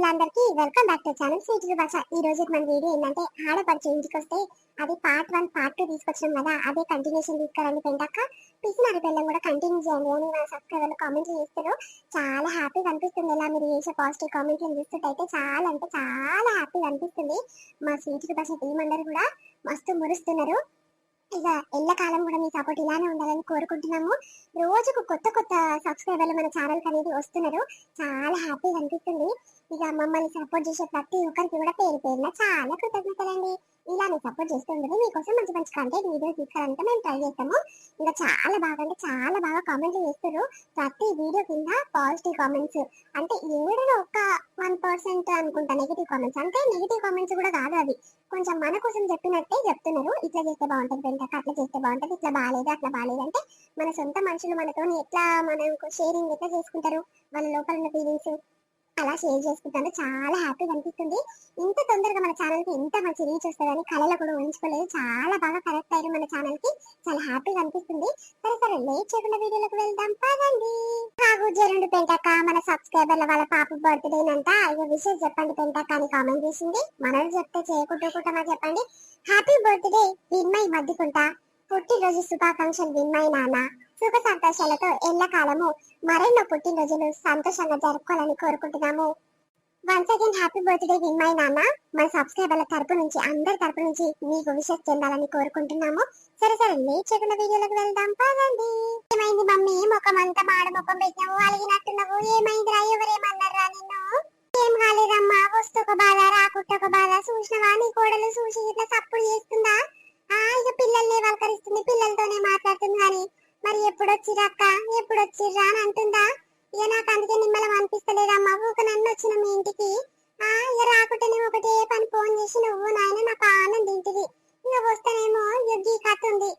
పిల్లలందరికీ welcome back to channel sweet భాష. ఈ రోజు మన వీడియో ఏంటంటే ఆడపడుచు ఇంటికి వస్తే అది పార్ట్ 1 పార్ట్ 2 తీసుకొచ్చాం కదా, అదే కంటిన్యూషన్ తీసుకురండి పెంటక్క. పిసినారి పిల్లం కూడా కంటిన్యూ చేయండి అని మన సబ్స్క్రైబర్లు కామెంట్లు చేస్తారు. చాలా హ్యాపీగా అనిపిస్తుంది ఇలా మీరు చేసే పాజిటివ్ కామెంట్లు చూస్తుంటే. చాలా అంటే చాలా హ్యాపీగా అనిపిస్తుంది. మా స్వీట్ భాష టీం అందరూ కూడా మస్తు మురుస్తున్నారు. ఇక ఎల్లకాలం కూడా మీ సపోర్ట్ ఇలానే ఉండాలని కోరుకుంటున్నాము. రోజుకు కొత్త కొత్త సబ్స్క్రైబర్లు మన ఛానల్ కి అనేది వస్తున్నారు. చాలా హ్యాపీగా అనిపిస్తుంది. ఇక మమ్మల్ని సపోర్ట్ చేసే ప్రతి ఒక్కరికి కూడా పేరు పేరున చాలా కృతజ్ఞతలండి. ఇలానే సపోర్ట్ చేస్తుండదు. మీకోసం మంచి మంచి కంటెంట్ వీడియో తీసుకోవాలంటే మేము ట్రై చేస్తాము. ఇంకా చాలా బాగా అంటే చాలా బాగా కామెంట్లు చేస్తారు. ప్రతి వీడియో కింద పాజిటివ్ కామెంట్స్ అంటే ఏడైనా ఒక 1% అనుకుంటా నెగిటివ్ కామెంట్స్. అంటే నెగిటివ్ కామెంట్స్ కూడా కాదు, అవి కొంచెం మన కోసం చెప్పినట్టే చెప్తున్నారు. ఇట్లా చేస్తే బాగుంటుంది పెంటక్క, అట్లా చేస్తే బాగుంటుంది, ఇట్లా బాగాలేదు అట్లా బాగాలేదు అంటే మన సొంత మనుషులు మనతో ఎట్లా మనకు షేరింగ్ ఎట్లా చేసుకుంటారు, వాళ్ళ లోపల ఉన్న ఫీలింగ్స్ అలా షేర్ చేసుకుంటాను. చాలా హ్యాపీగా అనిపిస్తుంది. ఇంత తొందరగా మన ఛానల్ కి ఇంత మంచి రీచ్ వస్తుందని కళలో కూడా ఊహించుకోలేదు. చాలా బాగా కరెక్ట్ అయ్యారు మన ఛానల్ కి. చాలా హ్యాపీగా అనిపిస్తుంది. సరే సరే లేట్ చేయకుండా వీడియోలోకి వెళ్దాం పదండి. జరుండు పెంటక్క, మన సబ్స్క్రైబర్ల వాళ్ళ పాప బర్త్డే అంట. ఇక విషయం చెప్పండి పెంటక్క అని కామెంట్ చేసింది. మనల్ని చెప్తే చేయకుంటుకుంటామా చెప్పండి. హ్యాపీ బర్త్డే విన్మై మద్దుకుంటా, పుట్టినరోజు శుభాకాంక్షలు విన్మై నాన్న. సుఖ సంతోషాలతో ఎల్లకాలము మరెన్నో పుట్టినరోజులు సంతోషంగా జరుపుకోవాలని కోరుకుంటున్నాము. వన్స్ అగైన్ హ్యాపీ బర్త్డే విన్మై నాన్న. మన సబ్స్క్రైబర్ల తరపు నుంచి అందరి తరపు నుంచి మీకు విషెస్ చెందాలని కోరుకుంటున్నాము. సరే సరే లేట్ చేయకుండా వీడియోలోకి వెళ్దాం పదండి. ఏమైంది మమ్మీ, ముఖం అంతా మాడ ముఖం పెట్టినావు, అలిగినట్టున్నావు, ఏమైందిరా, ఎవరేమన్నారా నిన్ను? ఏం కాలేదమ్మా, వస్తు ఒక బాధ రాకుట్ట ఒక బాధ. చూసినవా నీ కోడలు చూసి ఇట్లా తప్పుడు చేస్తుందా? ఇక పిల్లల్ని వల్కరిస్తుంది, పిల్లలతోనే మాట్లాడుతుంది. కానీ మరి ఎప్పుడొచ్చిరక్క ఎప్పుడొచ్చిర్రా అని అంటుందా? ఇక నాకు అందుకే నిమ్మలం అనిపిస్తలేదమ్మా. ఊక నన్ను వచ్చిన మీ ఇంటికి ఇక రాకుంటేనే ఒకటే పని ఫోన్ చేసి నువ్వు నాయన నాకు ఆనందం ఇంటికి. ఇక వస్తేనేమో గీ కథ ఉంది.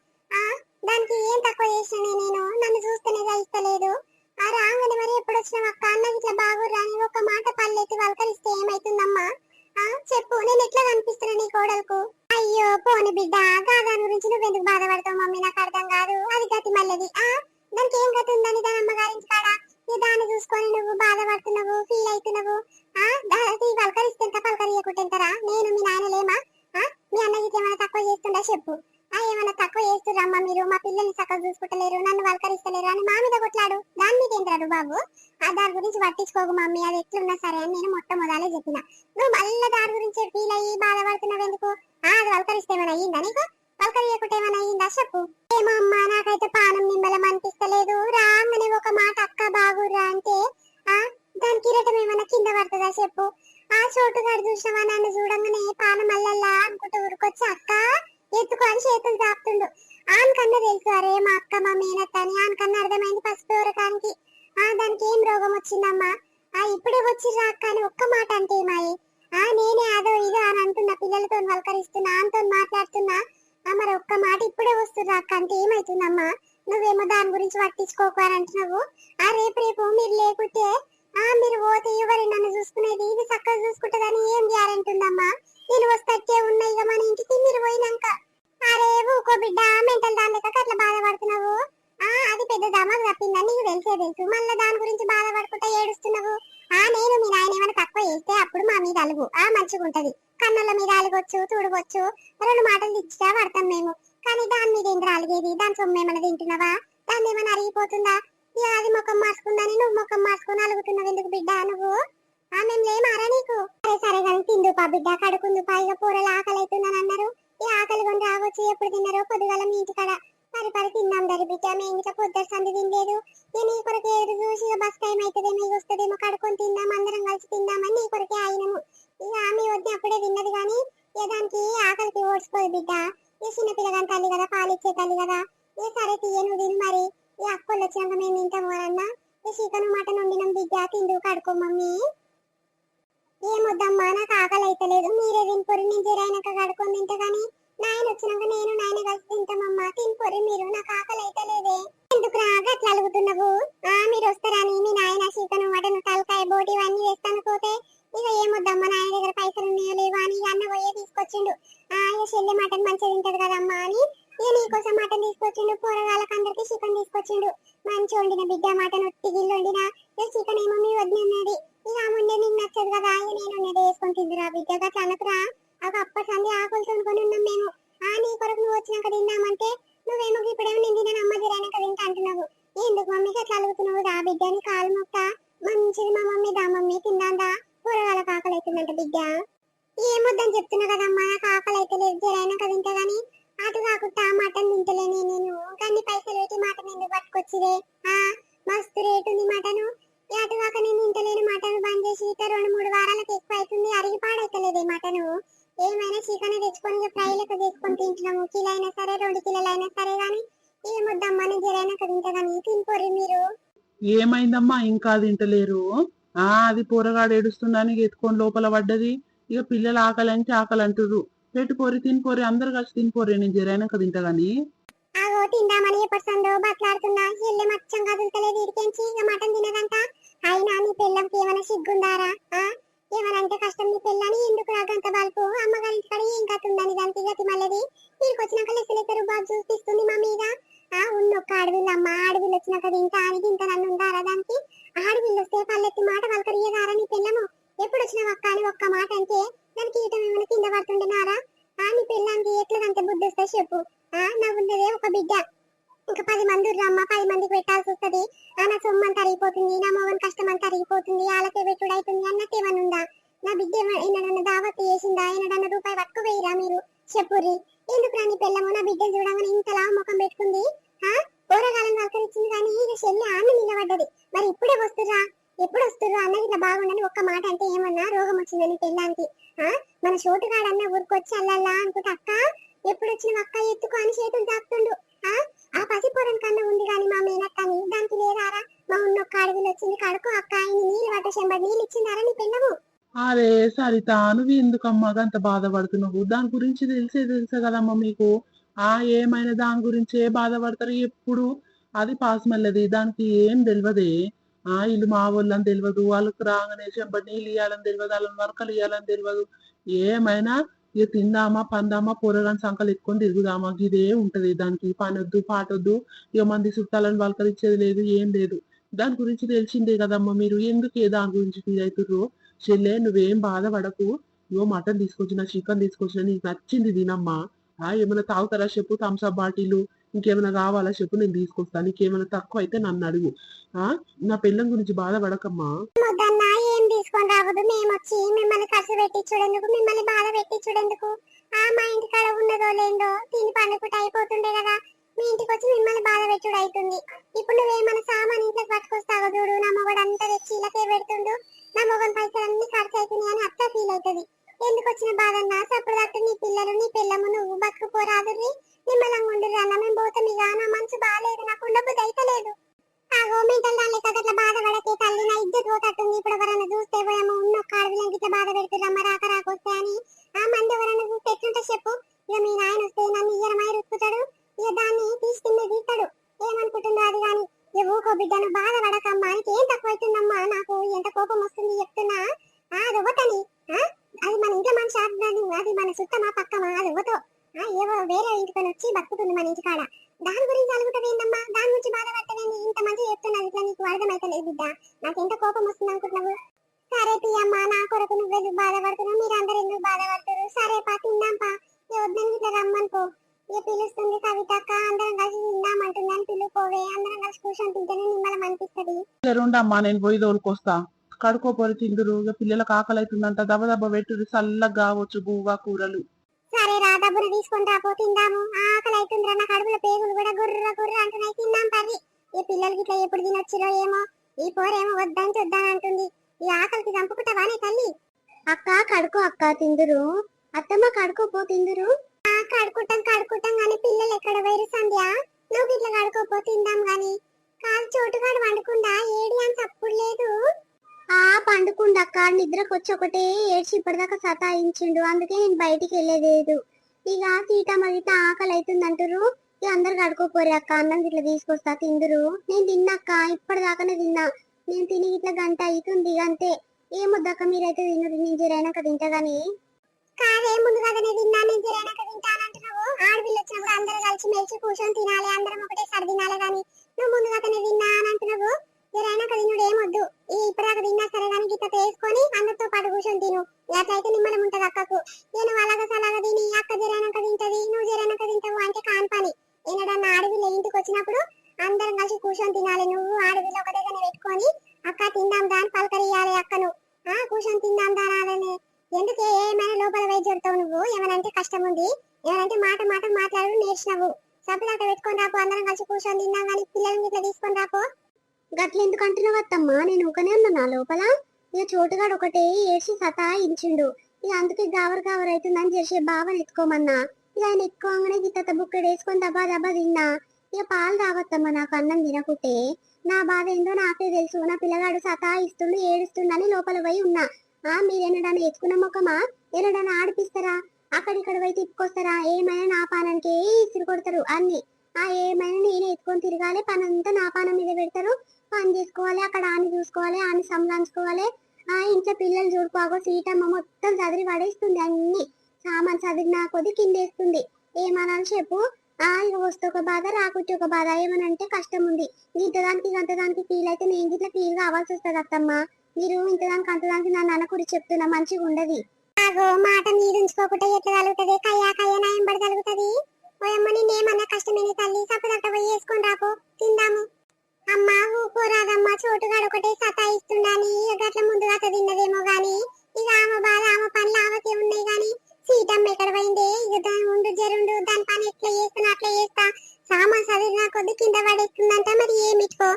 దానికి ఏం తక్కువ చేసిన నేను, నన్ను చూస్తేనే ఇస్తలేదు. రాగానే మరి ఎప్పుడు వచ్చినావు అక్క, అన్నది ఇట్లా బాగుర్రా అని ఒక మాట పల్లెత్తి వల్కరిస్తే ఏమైతుందమ్మా? చెప్పు, నేను ఎట్లా కనిపిస్తున్నా నీ కోడలకు? అయ్యో పోని బిడ్డ, దాని గురించి నువ్వెందుకు బాధపడతావు మమ్మీ, నాకు అర్థం కాదు. అది గతి మళ్ళది. దానికి ఏం గతి ఉందని దాని అమ్మగారించి కాడ దాన్ని చూసుకొని నువ్వు బాధపడుతున్నావు, ఫీల్ అవుతున్నావు. దానికి పలకరిస్తేంత పలకరియకుంటారా? నేను మీ నాయన లేమా? మీ అన్నకి ఏమైనా తక్కువ చేస్తుందా చెప్పు. ఏమైనా తక్కువ చేస్తుర్రమ్మా మీరు? మా పిల్లల్ని చక్కగా చూసుకుంటలేరు, నన్ను వలకరిస్తలేరు అని మా మీద కొట్లాడు. దాని మీద ఏంటాడు బాబు? దాని గురించి పట్టించుకోకు మమ్మీ, అది ఎట్లున్నా సరే అని నేను మొట్టమొదలే చెప్పిన. నువ్వు మళ్ళీ దాని గురించి ఫీల్ అయ్యి బాధపడుతున్నావు ఎందుకు? అది వలకరిస్తే ఏమైనా అయ్యిందా నీకు? వలకరియకుంటే ఏమైనా అయ్యిందా చెప్పు. ఏమో అమ్మా, నాకైతే పానం నిమ్మలం అనిపిస్తలేదు. రాగానే ఒక మాట అక్క బాగుర్రా అంటే దాని కిరీటం ఏమైనా కింద పడుతుందా చెప్పు. చోటుగాడు చూసినవా, నన్ను చూడంగానే పానం అల్లల్లా అనుకుంటూ ఊరుకొచ్చి అక్క ఎత్తుకొని చేతులు చాపుతుండు. ఆనకన్నా తెలుసు అరే మా అక్క మా మేనత్త అని. ఆనకన్నా అర్థమైంది పసుపు ఊరకానికి. దానికి ఏం రోగం వచ్చిందమ్మా? ఇప్పుడే వచ్చిర్రా అక్క అని ఒక్క మాట అంటే ఏమాయి? నేనే అదో ఇదో అని అంటున్నా, పిల్లలతో వలకరిస్తున్నా, ఆమెతో మాట్లాడుతున్నా. మరి ఒక్క మాట ఇప్పుడే వస్తుర్రా అక్క అంటే ఏమైతుందమ్మా? నువ్వేమో దాని గురించి పట్టించుకోకు అని అంటున్నావు. రేపు రేపు మీరు లేకుంటే మీరు పోతే ఎవరి నన్ను చూసుకునేది? ఇది చక్కగా చూసుకుంటుందని ఏం గ్యారెంటీ ఉందమ్మా? నేను వస్తట్టే ఉన్నాయి ఇక మన ఇంటికి మీరు పోయినాక. అరే ఊకో బిడ్డ, మెంటల్ దాని లెక్క అట్లా బాధపడుతున్నావు. అది పెద్ద దమాకు తప్పిందని నీకు తెలిసే తెలుసు, మళ్ళీ దాని గురించి బాధపడుకుంటా ఏడుస్తున్నావు. నేను మీ నాయన ఏమైనా తక్కువ చేస్తే అప్పుడు మా మీద అలుగు, మంచిగా ఉంటది. కన్నుల మీద అలగొచ్చు, తుడవచ్చు, 2 మాటలు ఇచ్చినా పడతాం మేము. కానీ దాని మీద ఏంటి అలిగేది? దాని సొమ్ము ఏమైనా తింటున్నావా? దాన్ని ఏమైనా అరిగిపోతుందా? అది ముఖం మార్చుకుందని నువ్వు ముఖం మార్చుకుని అలుగుతున్నావు ఎందుకు బిడ్డ నువ్వు? మేము లేమారా నీకు? సరే కానీ తిందుపా బిడ్డ, కడుకుందు పైగా కూరలు ఆకలి అవుతుందని అన్నారు. ఈ ఆకలి కొని రావచ్చు. ఎప్పుడు తిన్నారో పొద్దుగల మీ ఇంటికాడ పరి తిన్నాం దరి బిడ్డ. మేము ఇంకా పొద్దుట సంది తినలేదు. నేను నీ కొరకే ఎదురు చూసి బస్ టైం అవుతుందేమో వస్తుందేమో కడుకొని తిందాం, అందరం కలిసి తిందామని నీ కొరకే అయినము. ఇక ఆమె వద్దు అప్పుడే తిన్నది కానీ దానికి ఆకలికి ఓడ్చుకోదు బిడ్డ. ఈ చిన్న పిల్లగాని తల్లి కదా, పాలిచ్చే తల్లి కదా. సరే తీయను తిని మరి ఈ అక్కలు వచ్చినాక మేము తింటాము అన్నా. చికెన్ మటన్ వండినాం బిడ్డ, తిందు కడుకో మమ్మీ. ఏమొద్దమ్మా, నాకు ఆకలి అయితలేదు, మీరే తినిపోరు, నేను జరైనాక కడుకొని తింటా. కానీ నాయన వచ్చినాక నేను నాయన కలిసి తింటామమ్మా, తినిపోరు మీరు, నాకు ఆకలి అయితలేదే. ఎందుకు రాగా అట్లా అలుగుతున్నావు? మీరు వస్తారని మీ నాయన చికెన్ మటన్ తలకాయ బోటి ఇవన్నీ వేస్తాను పోతే ఇక ఏమొద్దమ్మా, నాయన దగ్గర పైసలు ఉన్నాయో లేవా అని అన్న పోయే తీసుకొచ్చిండు. ఇక చెల్లె మటన్ మంచిగా తింటది కదమ్మా అని ఇక నీకోసం మటన్ తీసుకొచ్చిండు. కూరగాయలకు అందరికి చికెన్ తీసుకొచ్చిండు. మంచి వండిన బిడ్డ, మటన్ ఒట్టి గిల్లు వండిన. చికెన్ ఏమో మీ వద్దు అన్నది. ఇక ముందే నీకు నచ్చదు కదా, బిడ్డ. ఏమొద్దని చెప్తున్నా కదమ్మా, నాకు ఆకలి అయితే లేదు, జరైనా కదా తింటా గానీ అటు కాకుండా మటన్ తింటలేనే నేను. కానీ పైసలు పెట్టి మటన్ ఎందుకు పట్టుకొచ్చిరే? ఆ మస్తు రేటు ఉంది మటను. అటు కాక నేను తింటలేను మటన్, బంద్ చేసి ఇక 2-3 వారాలకు ఎక్కువ అవుతుంది, అరిగి పాడైతలేదే మటను. ఏమైనా చికెన్ తెచ్చుకొని ఫ్రై లెక్క చేసుకొని తింటున్నాము, కిలో అయినా సరే 2 కిలోలు అయినా సరే. గానీ ఏమొద్దమ్మా, నేను జరైనా కదా తింటా గానీ తినిపోర్రి మీరు. ఏమైందమ్మా ఇంకా తింటలేరు? అది పోరగాడు ఏడుస్తుందని ఎత్తుకొని లోపల పడ్డది. ఇక పిల్లలు ఆకలి అంటే ఆకలి అంటుర్రు. పెట్టుకోరి తినిపోరి, అందరు కలిసి తినిపోరి, నేను జరైనాక తింటా గాని. ఆగో తిందామని ఎప్పటిసందో బట్లాడుతున్నా, ఎల్లే మచ్చం కదులుతలేదు ఇడికెంచి. ఇక మటన్ తినదంట. అయినా నీ పిల్లంకి ఏమైనా సిగ్గుందారా? ఏమనంటే కష్టం నీ పిల్లని ఎందుకు రాగంత బల్పు? అమ్మగారి ఇంటికాడ ఏం కట్టుందని దానికి గతి మళ్ళది. వీరికి వచ్చినాక లెక్కలెక్కరు బాగా చూపిస్తుంది మా మీద. ఉన్నొక్క ఆడవిల్ల అమ్మ, ఆడవిల్లు వచ్చినాక తింటా అని ఇంత నన్ను ఉందారా దానికి? ఆడవిల్లు వస్తే పల్లెత్తి మాట వలకరియదారా నీ పిల్లము? ఎప్పుడు వచ్చిన ఒక్క అని ఒక్క మాట అంటే దానికి ఈటం ఏమైనా కింద పడుతుండేనారా? నీ పిల్లానికి ఎట్లదంటే బుద్ధి వస్తే చెప్పు. నా ఉన్నదే ఒక బిడ్డ, ఇంకా 10 మంది రమ్మ, 10 మందికి పెట్టాల్సి వస్తుంది. నా సొమ్మంతా అరిగిపోతుంది, నా మొగన్ కష్టం అంతా అరిగిపోతుంది, వాళ్ళకే పెట్టుడు అవుతుంది అన్నట్టు ఏమన్నా ఉందా? నా బిడ్డ ఏనాడన్నా దావత్ చేసిందా? ఏనాడన్నా రూపాయి పట్టుకుపోయిరా మీరు? చెప్పుర్రి. ఎందుకు రాని పిల్లము నా బిడ్డ చూడగానే ఇంతలా ముఖం పెట్టుకుంది? కూరగాయలను సహకరించింది కానీ ఇక చెల్లి ఆన్న నిలబడ్డది. మరి ఇప్పుడే వస్తురా? ఎప్పుడు వస్తుర్రు అన్నది ఇట్లా బాగుండని ఒక్క మాట అంటే ఏమన్నా రోగం వచ్చిందని పెళ్ళానికి? మన చోటుగాడన్న ఊరికొచ్చి అల్లల్లా అనుకుంటే అక్క ఎప్పుడు వచ్చిన అక్క ఎత్తుకు అని చేతులు తాకుతుండు. ఆ పసిపోరం కన్నా ఉంది గాని మా మేనక్కని, దానికి లేదారా? మా ఉన్నొక్క అడవిలో వచ్చింది కడుకు అక్క ఆయన నీళ్ళు పట్ట చెంబడి నీళ్ళు ఇచ్చిందారా నీ పిల్లము? అరే సరిత, నువ్వు ఎందుకమ్మా అంత బాధపడుతున్నావు? దాని గురించి తెలుసే కదమ్మా మీకు. ఏమైనా దాని గురించే బాధపడతారు ఎప్పుడు. అది పాస్ మల్లది, దానికి ఏం తెలియదే. ఇల్లు మా వాళ్ళని తెలియదు, వాళ్ళకి రాగానే చెంబడి నీళ్ళు ఇవ్వాలని తెలియదు, వాళ్ళని వరకలు ఇవ్వాలని తెలియదు. ఏమైనా ఇక తిందామా పందామా పొరగాని సంకలు ఎత్తుకొని తిరుగుదామా, ఇదే ఉంటది దానికి. పనొద్దు పాటొద్దు, ఇక మంది చుట్టాలని వలకరిచ్చేది లేదు, ఏం లేదు. దాని గురించి తెలిసిందే కదమ్మా మీరు. ఎందుకు దాని గురించి ఫీల్ అవుతుర్రు? చెల్లె నువ్వేం బాధపడకు. నువ్వు మటన్ తీసుకొచ్చిన, చికెన్ తీసుకొచ్చిన, నీకు నచ్చింది తినమ్మా. ఏమైనా తాగుతారా చెప్పు, థమ్స్అప్ బాటిల్ ఇంకేమైనా కావాలా చెప్పు, నేను తీసుకొస్తాను. నీకేమైనా తక్కువ అయితే నన్ను అడుగు. నా పిల్లం గురించి బాధపడకమ్మా. వద్దన్నా, ఏం తీసుకొని రావద్దు. మేము వచ్చి మిమ్మల్ని ఖర్చు పెట్టించుడెందుకు, మిమ్మల్ని బాధ పెట్టించుడెందుకు? మా ఇంటికాడ ఉన్నదో లేదో తిని పండుకుంటే అయిపోతుండే కదా. మీ ఇంటికి వచ్చి మిమ్మల్ని బాధ పెట్టుడు అవుతుంది. ఇప్పుడు నువ్వేమైనా సామాన్ ఇంట్లోకి పట్టుకొస్తావో చూడు, నా మొగడు అంతా తెచ్చి ఇళ్ళకే పెడుతుండు, నా మొగన్ పైసలన్నీ ఖర్చు అవుతున్నాయి అని అత్త ఫీల్ అవుతుంది. ఎందుకు వచ్చిన బాధన్నా? సప్పుడు దట్టు నీ పిల్లలు నీ పిల్లము నువ్వు బతుకుపోరాదుర్రి, నిమ్మలంగా ఉండుర్రి అన్న. మేము పోతాం ఇక. నా మనసు బాగాలేదు, నాకు ఉండబుద్ధి అయితే లేదు. మెంటల్ దాని లెక్క అట్లా బాధపడకే తల్లి, నా ఇద్దరు పోతట్టుంది. ఇప్పుడు ఎవరైనా చూస్తే పోయామో ఉన్నొక్క అడవిలోకి ఇట్లా బాధ పెడుతుర్రమ్మ రాక రాకొస్తే అని. మంది ఎవరైనా చూస్తే ఎట్లుంటే చెప్పు. ఇక మీ నాయన వస్తే నన్ను ఇయ్యరమై రుక్కుతాడు, ఇక దాన్ని తీసుకుని తీస్తాడు. ఏమనుకుంటుందో అది కానీ. ఇక ఊకో బిడ్డను బాధపడకమ్మా, నీకు ఏం తక్కువ అవుతుందమ్మా? నాకు ఎంత కోపం వస్తుంది చెప్తున్నా. అది ఇవ్వతని అది మన ఇంట్లో మనిషి, అది మన చుట్టమా పక్కమా, అది ఇవ్వతో ఏవో వేరే ఇంటికి వచ్చి బతుకుతుంది మన ఇంటికాడ. దాని గురించి అనుకుంటావేందమ్మా? దాని గురించి బాధపడతావేంది? ఇంత మంచి చెప్తున్నది ఇట్లా నీకు అర్థమైతలేదు బిడ్డ. నాకు ఎంత కోపం వస్తుంది అనుకుంటున్నావు? సరే తీయమ్మా, నా కొరకు నువ్వెందుకు బాధపడుతున్నావు, మీరు అందరు ఎందుకు బాధపడుతున్నారు? సరే పా తిందాంపా. వద్దని ఇట్లా రమ్మనుకో. ఇక పిలుస్తుంది కవితక్క, అందరం కలిసి తిందామంటుందని పిలుకోవే. అందరం కలిసి కూర్చొని తింటేనే నిమ్మలం అనిపిస్తుంది. రెండమ్మా, నేను పోయి తోలుకొస్తా. కడుకోపోరి తిందురు. ఇక పిల్లలకు ఆకలి అవుతుందంట, దెబ్బ దెబ్బ పెట్టుడు, చల్లగా కావచ్చు బువ్వా కూరలు. సరే రా, డబ్బులు తీసుకొని రాపో తిందాము. ఆకలి అవుతుందిరా, నా కడుపులో పేగులు కూడా గుర్ర గుర్ర అంటున్నాయి. తిందాం పర్రి. ఈ పిల్లలకి ఇట్లా ఎప్పుడు తినొచ్చిరో ఏమో. ఈ పోరేమో వద్దని చూద్దాం అంటుంది. ఈ ఆకలికి చంపుకుంటావానే తల్లి? అక్క కడుకో అక్క తిందురు. అత్తమ్మ కడుకోపో తిందురు. కడుకుంటాం గాని పిల్లలు ఎక్కడ వైరు సంధ్య? నువ్వు ఇట్లా కడుకోపో తిందాం గాని. కాలు చోటుగాడు వండుకుండా ఏడి అని తప్పుడు లేదు. పండుకుండక్క, నిద్రకొచ్చి ఒకటే ఏడ్చి ఇప్పటిదాకా సతాయించిండు, అందుకే నేను బయటికి వెళ్ళలేదు. ఇక తీట మగిట ఆకలి అవుతుంది అంటారు. ఇక అందరు కడుకోపోరే అక్క, అన్నం ఇట్లా తీసుకొస్తా తిందురు. నేను తిన్నాక్క, ఇప్పటిదాకానే తిన్నా. నేను తిని ఇట్లా గంట అవుతుంది అంతే. ఏమొద్దక్క మీరైతే తినరు, నేను జరైనాక తింటా గానీ. కాదే ముందు కదనే తిన్నా, నేను జరైనాక తింటానంటున్నావు. ఆడపిల్ల వచ్చినప్పుడు అందరూ కలిసి మెలిసి కూర్చొని తినాలి, అందరం ఒకటేసారి తినాలి గాని నువ్వు ముందు కదనే తిన్నా అని అంటున్నావు. జరైనాక తినుడు ఏమొద్దు. ఇప్పటిదాకా తిన్నా సరే కానీ గిట్ట వేసుకొని అందరితో పాటు కూర్చొని తిను. ఎట్లయితే నిమ్మలం ఉంటది అక్కకు. నేను అలాగా సలాగా తిని అక్క జరైనాక తింటది, నువ్వు జరైనాక తింటావు అంటే కాని పని. ఏనాడన్నా ఆడపిల్ల ఇంటికి వచ్చినప్పుడు అందరం కలిసి కూర్చొని తినాలి. నువ్వు ఆడపిల్ల ఒక దగ్గర పెట్టుకొని అక్క తిందాం దాని పలకరియాలి అక్కను. కూర్చొని తిందాం దానాలని ఎందుకే ఏమైనా లోపల పోయి జరుగుతావు నువ్వు? ఏమనంటే కష్టం ఉంది, ఏమనంటే మాట మాట మాట్లాడు నేర్చినావు. సబ్బులాట పెట్టుకొని రాపో, అందరం కలిసి కూర్చొని తిన్నాం కానీ పిల్లల్ని ఇట్లా తీసుకొని రాపో. గట్ల ఎందుకు అంటున్నావు అత్తమ్మా? నేను ఊకనే ఉన్నా నా లోపల. ఇక చోటుగాడు ఒకటే ఏడ్చి సతాయించిండు. ఇక అందుకే గావర్ గావర్ అవుతుందని చేసే బావని ఎత్తుకోమన్నా. ఇక ఆయన ఎత్తుకోగానే గిత్త బుక్కడు వేసుకొని దబా దబా తిన్నా. ఇక పాలు తాగత్తమ్మా నాకు అన్నం తినకుంటే. నా బాధ ఏందో నాకే తెలుసు. నా పిల్లగాడు సతాయిస్తుండు ఏడుస్తుండని లోపల పోయి ఉన్నా. మీరెన్నడాన్ని ఎత్తుకున్న ముఖమా? ఎన్నడాన్ని ఆడిపిస్తారా? అక్కడిక్కడ పోయి తిప్పుకొస్తారా? ఏమైనా నా పానానికి ఇసురు కొడతారు అన్ని. ఏమైనా నేనే ఎత్తుకొని తిరగాలి, పనంతా నా పానం మీద పెడతారు. పని చేసుకోవాలి, అక్కడ ఆని చూసుకోవాలి, ఆని సంభాంచుకోవాలి. ఇంట్లో పిల్లలు చూడుకోగో సీటమ్మ మొత్తం చదిరి పడేస్తుంది అన్ని. సామాన్ చదివినా కొద్ది కిందేస్తుంది. ఏమనాలి చెప్పు? ఇక వస్తే ఒక బాధ, రాకుంటే ఒక బాధ. ఏమనంటే కష్టం ఉంది. ఇంతదానికి గంతదానికి ఫీల్ అయితే నేను ఇట్లా ఫీల్ కావాల్సి వస్తుంది అత్తమ్మ. మీరు ఇంతదానికి అంతదానికి నన్ను అనకూరి చెప్తున్నా, మంచిగా ఉండదు. మాట మీరు ఉంచుకోకుండా ఎట్లా కలుగుతుంది? కయ్యా కయ్యా నాయం పడి కలుగుతుంది. ఓయమ్మ నిన్నేమన్నా కష్టమైన తల్లి, సప్పదట్ట పోయి వేసుకొని రాపో, తిందాము. అమ్మా ఊకోరాదమ్మా, చోటుగాడు ఒకటే సతాయిస్తుండని గట్ల ముందుగా తిన్నదేమో గాని ఇక ఆమె బాధ ఆమె పనులు ఆమెకే ఉన్నాయి గాని సీటమ్మ ఎక్కడ పోయిందే? ఇక దాని ఉండు జరుండు, దాని పని ఎట్లా చేస్తున్నా అట్లా చేస్తా. సామాన్ చదివినా కొద్ది కింద పడేస్తుందంట. మరి ఏమిటికో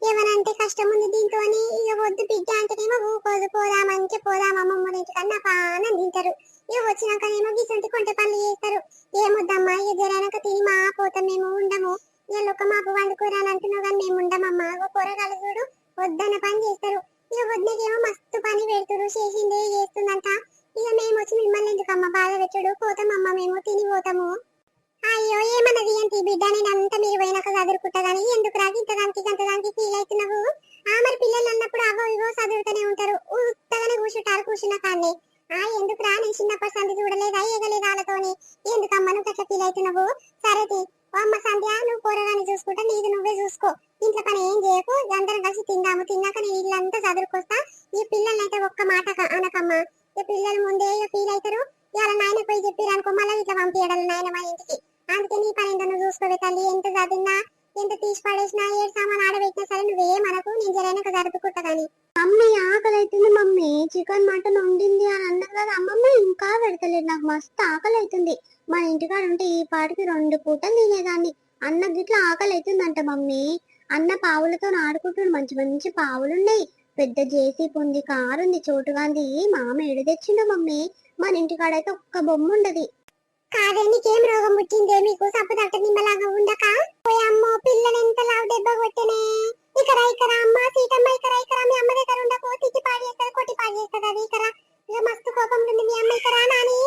ఏమనంటే కష్టం ఉంది దీంతో అని. ఇక వద్దు బిడ్డ అంటేనేమో ఊకోదు. పోదామంటే పోదాం అమ్మమ్మ ఇంటికన్నా పానం తింటారు. ఇక వచ్చినాకనేమో గిసంటి కొంటె పనులు చేస్తారు. ఏమొద్దమ్మా, ఇక జరానక తిని మా పోతాం, మేము ఉండము. ఒక మాపు వండుకోరా అని అంటున్నావు కానీ మేము ఉండమమ్మా. కూరగాయలు చూడు వద్దన్న పని చేస్తారు. ఇక వద్దకేమో మస్తు పని పెడతారు, చేసిందే చేస్తుందంట. ఇక మేము వచ్చి మిమ్మల్ని ఎందుకమ్మా బాధ పెట్టడు? పోతామమ్మా, మేము తిని పోతాము. అయ్యో ఏమన్నది ఏంటి బిడ్డ? నేను అంతా మీరు పోయినాక చదువుకుంటా గానీ ఎందుకు రాగి ఇంతదానికి ఫీల్ అవుతున్నావు? మరి పిల్లలు అన్నప్పుడు అవో ఇవో చదువుతూనే ఉంటారు. ఉత్తగానే కూర్చున్న కానీ ఎందుకు రా? నేను చిన్నప్పటి సంధి చూడలేదా ఎగలేదు వాళ్ళతోని. ఎందుకమ్మా నువ్వు అట్లా ఫీల్ అవుతున్నావు? సరే అమ్మ సంధ్య, నువ్వు కూరగాని చూసుకుంటా, నీది నువ్వే చూసుకో. ఇంట్లో పని ఏం చేయకు, అందరం కలిసి తిందాము. తిన్నాక నేను ఇల్లంతా చదువుకొస్తా. ఈ పిల్లల్ని అయితే ఒక్క మాట అనకమ్మా. ఈ పిల్లలు ముందే ఫీల్ అవుతారు. ఇవాళ నాయన పోయి చెప్పిరు అనుకో, మళ్ళీ ఇట్లా పంపించడాలి నాయన మా ఇంటికి. అందుకే నీ పని ఏంటో నువ్వు చూసుకోవే తల్లి. ఎంత చదివినా ఎంత తీసి పడేసినా ఏడు సామాన్ ఆడబెట్టినా సరే నువ్వేమనకు, నేను జరైనాక జరుపుకుంటా గాని. మమ్మీ ఆకలి అవుతుంది మమ్మీ, చికెన్ మటన్ వండింది అని అన్నారు కదా అమ్మమ్మ, ఇంకా పెడతలేదు. నాకు మస్తు ఆకలి అవుతుంది. మన ఇంటికాడ ఉంటే ఈ పాటికి 2 పూటలు తినేదాన్ని. అన్న గిట్ల ఆకలి అవుతుందంట మమ్మీ. అన్న పావులతో ఆడుకుంటున్నాడు. మంచి మంచి పావులున్నాయి. పెద్ద జేసీపీ ఉంది, కారు ఉంది, చోటుగాంది. మామ ఏడు తెచ్చిండు మమ్మీ. మన ఇంటికాడ అయితే ఒక్క బొమ్మ ఉండదు. కాదే నీకేం రోగం పుట్టిందే? మీకు సప్పుదట్ట నిమ్మలాగా ఉండక అమ్మో పిల్లలు ఎంత లావు దెబ్బ కొట్టనే. ఇక్కడ అమ్మ సీతమ్మ, ఇక్కడ మీ అమ్మ దగ్గర ఉండకు, తిట్టి పాడు చేస్తుంది, కొట్టి పాడు చేస్తుంది. అది ఇక్కడ మస్తు కోపం ఉంది మీ అమ్మ. ఇక్కడ నాని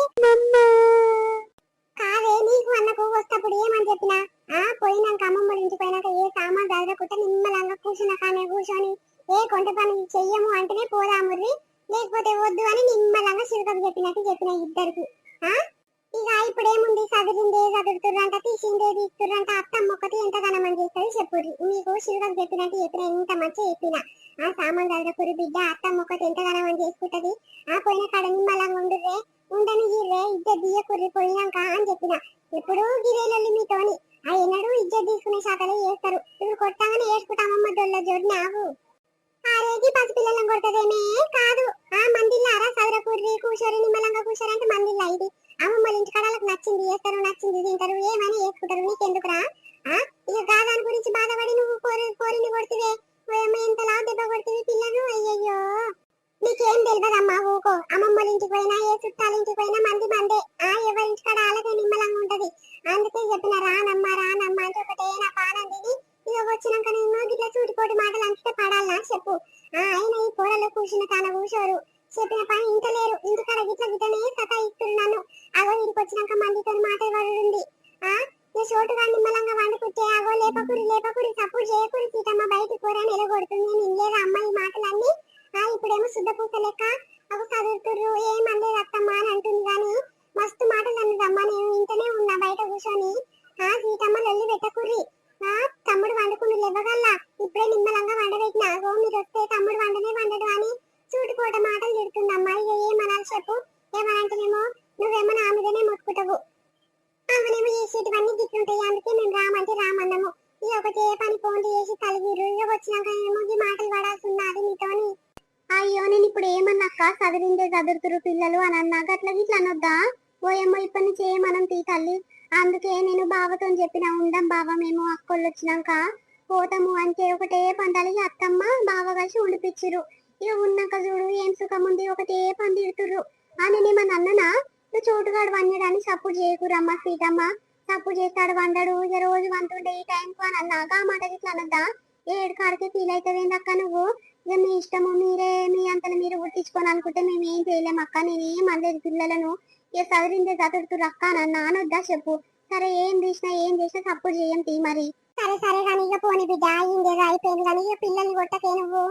కాదే నీకు అన్నకు వస్తప్పుడు ఏమని చెప్పినా? పోయినాక అమ్మమ్మ ఇంటికి పోయినాక ఏ సామాన్ చదవకుండా నిమ్మలంగా కూర్చున్న కానీ కూర్చొని ఏ కొంట పని చెయ్యము అంటేనే పోదాముర్రి, లేకపోతే వద్దు అని నిమ్మలంగా చిరుకకు చెప్పిన ఇద్దరికి. ఇక ఇప్పుడేముంది, చదివిందే చదువుతుర్రంట, తీసిందే తీస్తుర్రంట. అత్తమ్మ ఒకటి ఎంత ఘనమని చేస్తుంది చెప్పుర్రి. మీకు చిరుకకు చెప్పినట్టు ఎంత మంచిగా చెప్పిన. సామాన్ చదవకురి బిడ్డ, అత్తమ్మ ఒకటి ఎంత ఘనమని చేసుకుంటది. పోయిన కాడ నిమ్మలంగా ఉండుర్రే, ఉండని గిర్రే, ఇద్దరు దియ్యకుర్రి పోయినాక అని చెప్పిన. ఎప్పుడు గిరేలొల్లి మీతోని ఎన్నడూ ఇజ్జత్ తీసుకునే శాతలే చేస్తారు. ఇప్పుడు కొట్టాగానే ఏడ్చుకుంటామమ్మ దొల్ల జోడి నావు. రేగి పసిపిల్లలను కొడతదేమే కాదు. మందిల్లారా చదరకుర్రి, కూర్చోరి, నిమ్మలంగా కూర్చోరి అంటే మందిల్లా. ఇది అమ్మమ్మల ఇంటికాడ వాళ్ళకి నచ్చింది చేస్తారు, నచ్చింది తింటారు, ఏమైనా చేసుకుంటారు. నీకెందుకురా? ఇక గాదాని గురించి బాధపడి నువ్వు కోరిని కొడుతువే. ఎంతలా దెబ్బ కొడుతుంది పిల్లను. అయ్యయ్యో నీకేం తెలియదమ్మా, ఊకో. అమ్మమ్మల ఇంటికి పోయినా ఏ చుట్టాల ఇంటికి పోయినా మంది మందే. ఎవరి ఇంటికాడ అలాగే నిమ్మలంగా ఉంటది. అందుకే చెప్పిన రానమ్మా అంటే ఒకటే నా పానం తిని ఇక వచ్చినాక నేను గిట్లా చూటిపోటి మాటలు అంతే పడాలనా చెప్పు. అయినా ఈ కూరలో కూర్చున్న తాను కూర్చోరు, చెప్పిన పని ఇంటలేరు. ఇంటికాడ గిట్లనే సతాయిస్తున్నాను. అగో ఇంటికి వచ్చినాక మందితో మాటలు పడుంది. చోటుగా నిమ్మలంగా వండుకుంటే అగో లేపకురి సపోర్ట్ చేయకురి సీతమ్మ, బయటికి కూర నిలగొడుతుంది. నేను ఇల్లేదా అమ్మాయి మాటలన్నీ? ఇప్పుడేమో శుద్ధ పూస లెక్క అవి చదువుతుర్రు, ఏమనలేదు అత్తమ్మ అని అంటుంది. కానీ మస్తు మాటలు అన్నదమ్మా. నేను ఇంటనే ఉన్నా బయట కూర్చొని. సీతమ్మ లొల్లి పెట్టకుర్రి. తమ్ముడు వండుకుని లేవగల్లా, ఇప్పుడే నిమ్మలంగా వండబెట్టినా. అగో మీరు వస్తే తమ్ముడు వండడు అని చూటుకోట మాటలు తిడుతుందమ్మా. ఇక ఏమనాలి చెప్పు? ఏమనంటేనేమో నువ్వేమో నా మీదనే మొత్తుకుంటావు. అవనేమో చేసేటివన్నీ గిట్లుంటాయి. అందుకే మేము రామంటే రామన్నాము. ఇక ఒకటి ఏ పని ఫోన్లు చేసి కలిగిరు. ఇక వచ్చినాక ఏమో ఈ మాటలు పడాల్సి ఉన్నది మీతోని. అయ్యో నేను ఇప్పుడు ఏమన్నాక చదివిందే చదువుతురు పిల్లలు అని అన్నాక అట్లా ఇట్లా అనొద్దా? ఓయమ్మ ఇప్పటి నుంచి మనం తీ తల్లి. అందుకే నేను బావతో చెప్పిన ఉండం బావ మేము అక్కోళ్ళు వచ్చినాక పోతాము అంటే ఒకటే పందాలి అత్తమ్మ బావ కలిసి ఉండిపిచ్చిరు. ఇక ఉన్నాక చూడు ఏం సుఖం ఉంది ఒకటే పని తిడుతుర్రు అని నేను అన్ననా నువ్వు చోటుగాడు వండడానికి సపోర్ట్ చేయకురమ్మ సీతమ్మ. సపోర్ట్ చేస్తాడు వండడు ఇక రోజు వంటుండే ఈ టైంకు అని అన్నాక ఆ మాట ఇట్లా అనొద్దా? ఏడు కాడికే ఫీల్ అవుతావేందక్క నువ్వు? ఇక మీ ఇష్టము మీరే మీ అంతలో మీరు గుర్తించుకొని అనుకుంటే మేము ఏం చేయలేము అక్క. నేనేం అనలేదు పిల్లలను. ఇక చదివిందే చదువుతురు అక్క అని అనొద్దా చెప్పు? సరే ఏం చేసినా సపోర్ట్ చేయం తీ మరి. సరే సరే కానీ ఇక పోనీ బిడ్డ అయిందేదో అయిపోయింది కానీ ఇక పిల్లల్ని కొట్టకే నువ్వు.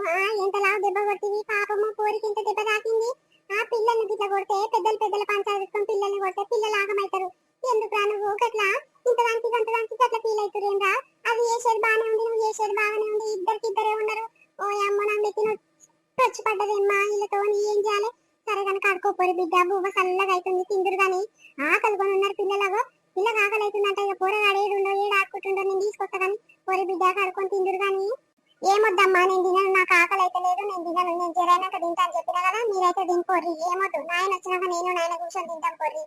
ఎంతలా దెబ్బ కొట్టివి పాపము పోరికి ఇంత దెబ్బ తాకింది. ఆ పిల్లల్ని గిట్ల కొడితే పెద్దల పంచాలు తీసుకొని పిల్లల్ని కొడితే పిల్లలు ఆగమవుతారు. ఎందుకు నువ్వు గట్లా ఇంత దానికి అట్లా ఫీల్ అవుతురేంరా? అది చేసేది బాగానే ఉంది నువ్వు చేసేది బాగానే ఉంది ఇద్దరే ఉన్నారు. ఓ అమ్మ నా మెత్తిన వచ్చి పడ్డదేమ్మా వీళ్ళతో ఏం చేయాలి? సరే కనుక ఆడుకోపోరు బిడ్డ బువ్వ చల్లగా అవుతుంది తిందురు కానీ ఆకలి కొని ఉన్నారు పిల్లలకు. పిల్లకి ఆకలి అవుతుందంట ఇక పోరగాడు ఏడుండో ఏడు ఆడుకుంటుండో నేను తీసుకొస్తా కానీ పోరి బిడ్డ ఆడుకొని తిందురు కానీ. ఏమొద్దమ్మా నేను తినను నాకు ఆకలి అయితే లేదు నేను తినను నేను జరైనాక తింటా అని చెప్పినా కదా మీరైతే తినిపోర్రి. ఏమొద్దు నాయన వచ్చినాక నేను నాయన కూర్చొని తింటాం పోర్రి.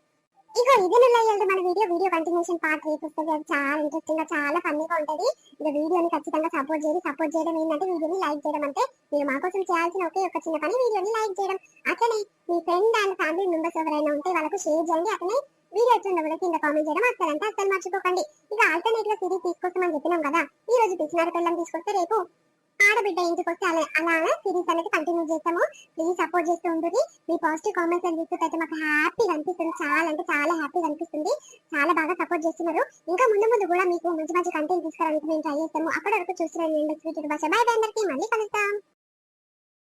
ఇక ఇదే వెళ్తే మన వీడియో కంటిన్యూషన్ పార్ట్ 3 వస్తుంది. అది చాలా ఇంట్రెస్టింగ్ గా చాలా ఫన్నీగా ఉంటది. ఇక వీడియోని ఖచ్చితంగా సపోర్ట్ చేయడం ఏంటంటే వీడియోని లైక్ చేయడం. అంటే మీరు మా కోసం చేయాల్సిన ఒకే ఒక చిన్న పని వీడియోని లైక్ చేయడం. అట్లనే మీ ఫ్రెండ్ అండ్ ఫ్యామిలీ మెంబర్స్ ఎవరైనా ఉంటే వాళ్ళకు షేర్ చేయండి. అట్లనే వీడియో వచ్చిన కింద కామెంట్ చేయడం అస్సలు మర్చిపోకండి. ఇక ఆల్టర్నేట్ గా సిరీస్ తీసుకొస్తామని చెప్పినాం కదా, ఈ రోజు పిచ్చినారి పిల్లలు తీసుకొస్తే రేపు ఆడబిడ్డ ఇంటికి వస్తే అలానే సిరీస్ అనేది కంటిన్యూ చేస్తాము. ప్లీజ్ సపోర్ట్ చేస్తూ ఉంటుంది. మీ పాజిటివ్ కామెంట్స్ అని చూస్తే మాకు హ్యాపీగా అనిపిస్తుంది. చాలా అంటే చాలా హ్యాపీగా అనిపిస్తుంది. చాలా బాగా సపోర్ట్ చేస్తున్నారు. ఇంకా ముందు కూడా మీకు మంచి కంటెంట్ తీసుకురావడానికి మేము ట్రై చేస్తాము. అప్పటి వరకు చూస్తున్నాను. బై అందరికీ మళ్ళీ కలుస్తాం.